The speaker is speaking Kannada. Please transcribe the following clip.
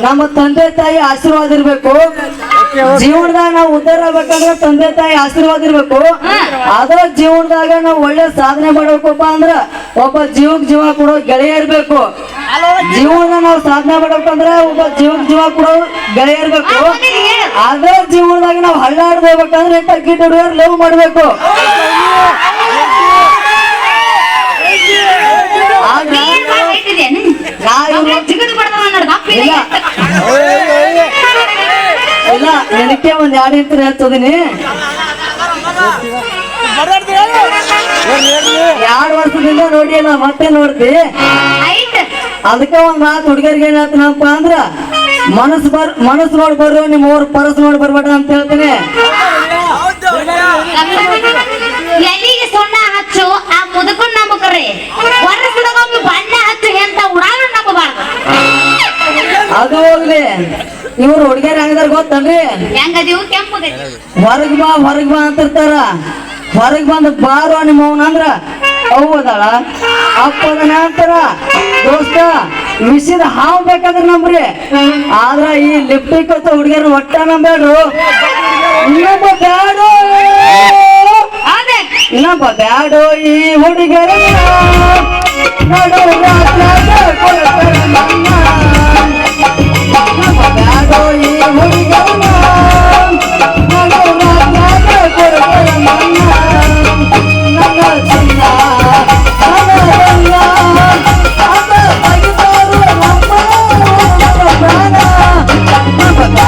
ನಮ್ಮ ತಂದೆ ತಾಯಿ ಆಶೀರ್ವಾದ ಇರ್ಬೇಕು. ಜೀವನದಾಗ ನಾವು ಉದ್ಧಾರ ಆಗ್ಬೇಕಂದ್ರೆ ತಂದೆ ತಾಯಿ ಆಶೀರ್ವಾದ ಇರ್ಬೇಕು. ಅದ ಜೀವನದಾಗ ನಾವು ಒಳ್ಳೆ ಸಾಧನೆ ಮಾಡ್ಬೇಕಪ್ಪ ಅಂದ್ರ ಒಬ್ಬ ಜೀವ ಕೊಡೋ ಗೆಳೆಯ ಇರ್ಬೇಕು. ಜೀವನ ನಾವು ಸಾಧನೆ ಮಾಡ್ಬೇಕಂದ್ರ ಒಬ್ಬ ಜೀವ ಕೊಡೋ ಗೆಳೆಯ ಇರ್ಬೇಕು. ಅದೇ ಜೀವನದಾಗ ನಾವು ಹಳ್ಳಾಡ್ದು ಹೋಗ್ಬೇಕಂದ್ರೆ ಗಿಡ್ ಹುಡುಗರು ಲವ್ ಮಾಡ್ಬೇಕು. ಇಲ್ಲ ನೆನಕೆ ಒಂದ್ 2 ಇಂಚ್ ಹಚ್ಚೋದಿನಿ. 2 ವರ್ಷದಿಂದ ನೋಡಿಲ್ಲ ಮತ್ತೆ ನೋಡ್ತಿ. ಅದಕ್ಕೆ ಒಂದ್ ಮಾತು ಹುಡುಗರಿಗೆ ಏನ್ ಹೇಳ್ತೀನಪ್ಪ ಅಂದ್ರ ಮನಸ್ಸು ನೋಡಿ ಬರ್ರು, ನಿಮ್ಮ ಊರ್ ಪರಸ್ ನೋಡಿ ಬರ್ಬೇಡ ಅಂತ ಹೇಳ್ತೀನಿ. ಎಲ್ಲಿಗೆ ಸುಣ್ಣ ಹಚ್ಚು ಆ ಮುದುಕನ್ ನಂಬಕ್ರಿ, ವರ್ಷದೊಮ್ಮೆ ಬಣ್ಣ ಹಚ್ಚು ಎಂತ ಉಡಾಳು ನಂಬಬಾರ್ದು. ಅದು ಹೋಗ್ಲಿ, ಇವ್ರು ಹುಡುಗಿಯರ್ ಹೆಂಗದಾರ ಗೊತ್ತಲ್ರಿ? ಹೆಂಗದೀವು ಕೆಂಪುಗೆ ಹೊರಗ್ ಬಾ ಅಂತಿರ್ತಾರ. ಹೊರಗ್ ಬಂದ್ ಬಾರೋ ನಿಮ್ಮ ಅವನ ಅಂದ್ರ ಹೌದಳ ಅಪ್ಪದನ ಅಂತಾರ. ದೋಸ್ತ ವಿಷಯದ ಹಾವು ಬೇಕಾದ್ರೆ ನಂಬ್ರಿ, ಆದ್ರ ಈ ಲಿಪ್ಟಿಕ್ ಅಂತ ಹುಡುಗಿಯರ್ ಒಟ್ಟ ನಂಬೇಡ್ರು. ಇನ್ನೊಬ್ಬ ಬ್ಯಾಡೋ ಈ ಹುಡುಗಿಯರ ಬ್ಯಾಡೋ ಈ ಹುಡುಗಿ